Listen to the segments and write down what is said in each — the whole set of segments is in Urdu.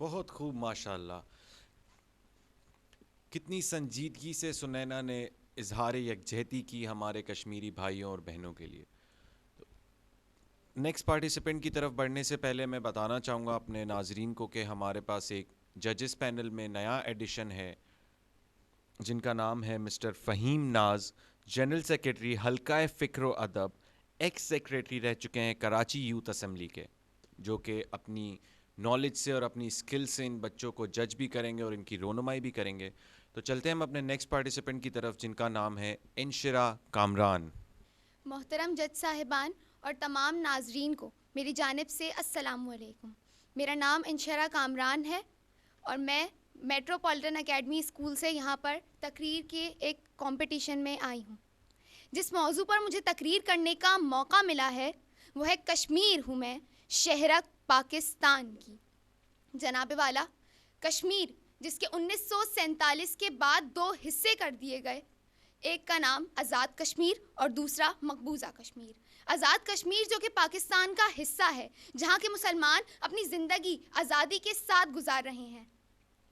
بہت خوب، ماشاء اللہ. کتنی سنجیدگی سے سنینا نے اظہار یکجہتی کی ہمارے کشمیری بھائیوں اور بہنوں کے لیے. نیکسٹ پارٹیسپینٹ کی طرف بڑھنے سے پہلے میں بتانا چاہوں گا اپنے ناظرین کو کہ ہمارے پاس ایک ججز پینل میں نیا ایڈیشن ہے جن کا نام ہے مسٹر فہیم ناز، جنرل سیکرٹری حلقہ فکر و ادب، ایکس سیکرٹری رہ چکے ہیں کراچی یوتھ اسمبلی کے، جو کہ اپنی نالج سے اور اپنی اسکل سے ان بچوں کو جج بھی کریں گے اور ان کی رونمائی بھی کریں گے. تو چلتے ہیں ہم اپنے نیکسٹ پارٹیسپینٹ کی طرف جن کا نام ہے انشرا کامران. محترم جج صاحبان اور تمام ناظرین کو میری جانب سے السلام علیکم. میرا نام انشرا کامران ہے اور میں میٹروپولیٹن اکیڈمی اسکول سے یہاں پر تقریر کے ایک کمپٹیشن میں آئی ہوں. جس موضوع پر مجھے تقریر کرنے کا موقع ملا ہے وہ ہے کشمیر ہوں میں، شہرک پاکستان کی. جناب والا، کشمیر جس کے 1947 کے بعد 2 حصے کر دیے گئے، ایک کا نام آزاد کشمیر اور دوسرا مقبوضہ کشمیر. آزاد کشمیر جو کہ پاکستان کا حصہ ہے جہاں کے مسلمان اپنی زندگی آزادی کے ساتھ گزار رہے ہیں،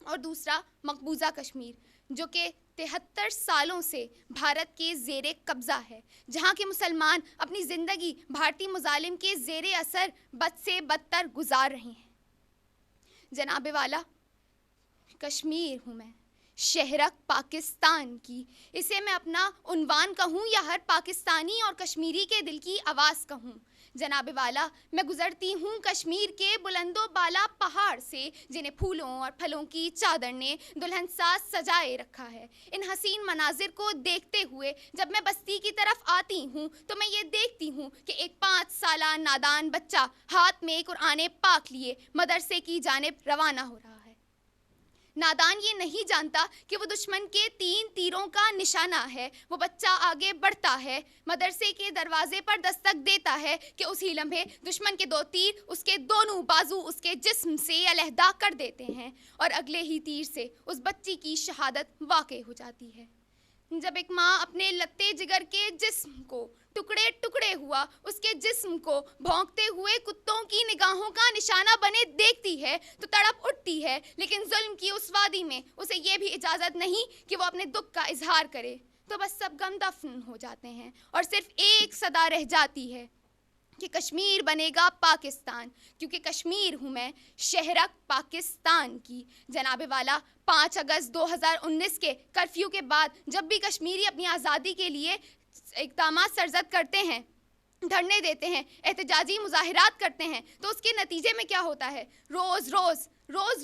اور دوسرا مقبوضہ کشمیر جو کہ 73 سالوں سے بھارت کے زیر قبضہ ہے، جہاں کے مسلمان اپنی زندگی بھارتی مظالم کے زیر اثر بد سے بدتر گزار رہے ہیں. جناب والا، کشمیر ہوں میں، شہرک پاکستان کی. اسے میں اپنا عنوان کہوں یا ہر پاکستانی اور کشمیری کے دل کی آواز کہوں. جناب والا، میں گزرتی ہوں کشمیر کے بلند و بالا پہاڑ سے جنہیں پھولوں اور پھلوں کی چادر نے دلہن ساز سجائے رکھا ہے. ان حسین مناظر کو دیکھتے ہوئے جب میں بستی کی طرف آتی ہوں تو میں یہ دیکھتی ہوں کہ ایک 5 سالہ نادان بچہ ہاتھ میں قرآن پاک لیے مدرسے کی جانب روانہ ہو رہا ہے. نادان یہ نہیں جانتا کہ وہ دشمن کے 3 تیروں کا نشانہ ہے. وہ بچہ آگے بڑھتا ہے، مدرسے کے دروازے پر دستک دیتا ہے کہ اسی لمحے دشمن کے 2 تیر اس کے دونوں بازو اس کے جسم سے علیحدہ کر دیتے ہیں اور اگلے ہی تیر سے اس بچی کی شہادت واقع ہو جاتی ہے. جب ایک ماں اپنے لتے جگر کے جسم کو ٹکڑے ٹکڑے ہوا اس کے جسم کو بھونکتے ہوئے کتوں کی نگاہوں کا نشانہ بنے دیکھتی ہے تو تڑپ اٹھتی ہے، لیکن ظلم کی اس وادی میں اسے یہ بھی اجازت نہیں کہ وہ اپنے دکھ کا اظہار کرے. تو بس سب غم دفن ہو جاتے ہیں اور صرف ایک صدا رہ جاتی ہے کہ کشمیر بنے گا پاکستان، کیونکہ کشمیر ہوں میں، شہرک پاکستان کی. جناب والا، 5 اگست 2019 کے کرفیو کے بعد جب بھی کشمیری اپنی آزادی کے لیے اقدامات سرزد کرتے ہیں، دھرنے دیتے ہیں، احتجاجی مظاہرات کرتے ہیں، تو اس کے نتیجے میں کیا ہوتا ہے؟ روز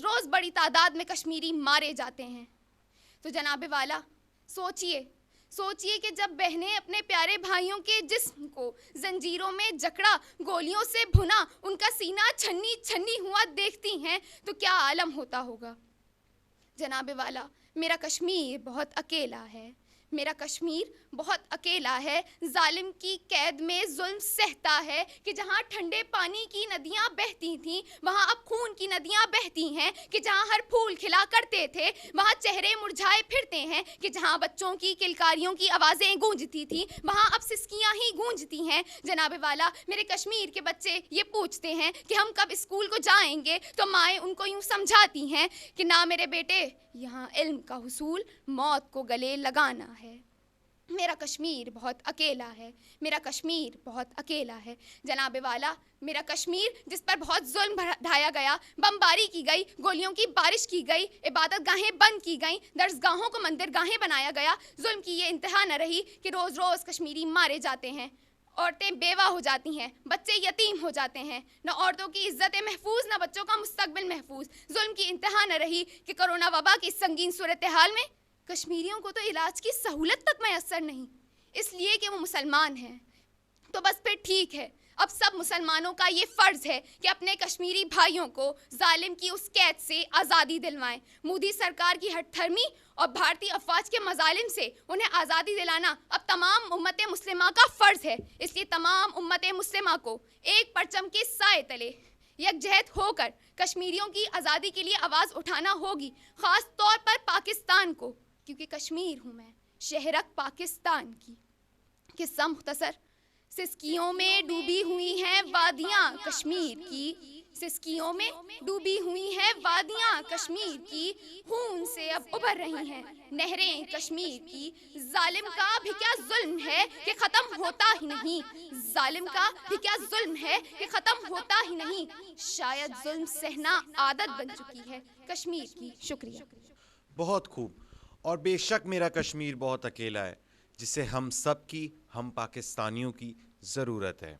روز بڑی تعداد میں کشمیری مارے جاتے ہیں. تو جناب والا، سوچئے کہ جب بہنیں اپنے پیارے بھائیوں کے جسم کو زنجیروں میں جکڑا، گولیوں سے بھنا، ان کا سینہ چھنی چھنی ہوا دیکھتی ہیں تو کیا عالم ہوتا ہوگا. جناب والا، میرا کشمیر بہت اکیلا ہے، میرا کشمیر بہت اکیلا ہے. ظالم کی قید میں ظلم سہتا ہے کہ جہاں ٹھنڈے پانی کی ندیاں بہتی تھیں وہاں اب خون کی ندیاں بہتی ہیں، کہ جہاں ہر پھول کھلا کرتے تھے وہاں چہرے مرجھائے پھرتے ہیں، کہ جہاں بچوں کی کلکاریوں کی آوازیں گونجتی تھیں وہاں اب سسکیاں ہی گونجتی ہیں. جناب والا، میرے کشمیر کے بچے یہ پوچھتے ہیں کہ ہم کب اسکول کو جائیں گے، تو مائیں ان کو یوں سمجھاتی ہیں کہ نہ میرے بیٹے، یہاں علم کا حصول موت کو گلے لگانا ہے. میرا کشمیر بہت اکیلا ہے، میرا کشمیر بہت اکیلا ہے. جناب والا، میرا کشمیر جس پر بہت ظلم ڈھایا گیا، بمباری کی گئی، گولیوں کی بارش کی گئی، عبادت گاہیں بند کی گئیں، درسگاہوں کو مندر گاہیں بنایا گیا. ظلم کی یہ انتہا نہ رہی کہ روز کشمیری مارے جاتے ہیں، عورتیں بیوہ ہو جاتی ہیں، بچے یتیم ہو جاتے ہیں. نہ عورتوں کی عزت محفوظ، نہ بچوں کا مستقبل محفوظ. ظلم کی انتہا نہ رہی کہ کرونا وبا کی سنگین صورتحال میں کشمیریوں کو تو علاج کی سہولت تک میسر نہیں، اس لیے کہ وہ مسلمان ہیں. تو بس پھر ٹھیک ہے، اب سب مسلمانوں کا یہ فرض ہے کہ اپنے کشمیری بھائیوں کو ظالم کی اس قید سے آزادی دلوائیں. مودی سرکار کی ہٹ دھرمی اور بھارتی افواج کے مظالم سے انہیں آزادی دلانا اب تمام امت مسلمہ کا فرض ہے. اس لیے تمام امت مسلمہ کو ایک پرچم کے سائے تلے یکجہت ہو کر کشمیریوں کی آزادی کے لیے آواز اٹھانا ہوگی، خاص طور پر پاکستان کو، کیونکہ کشمیر ہوں میں، شہرک پاکستان کی. قصہ مختصر، سسکیوں میں ڈوبی ہوئی ہیں وادیاں کشمیر کی، سسکیوں میں ڈوبی ہوئی ہیں وادیاں کشمیر کی، خون سے اب ابھر رہی ہیں نہریں کشمیر کی. ظالم کا بھی کیا ظلم ہے کہ ختم ہوتا ہی نہیں، ظالم کا بھی کیا ظلم ہے کہ ختم ہوتا ہی نہیں. شاید ظلم سہنا عادت بن چکی ہے کشمیر کی. شکریہ. بہت خوب. اور بے شک میرا کشمیر بہت اکیلا ہے، جسے ہم سب کی، ہم پاکستانیوں کی ضرورت ہے.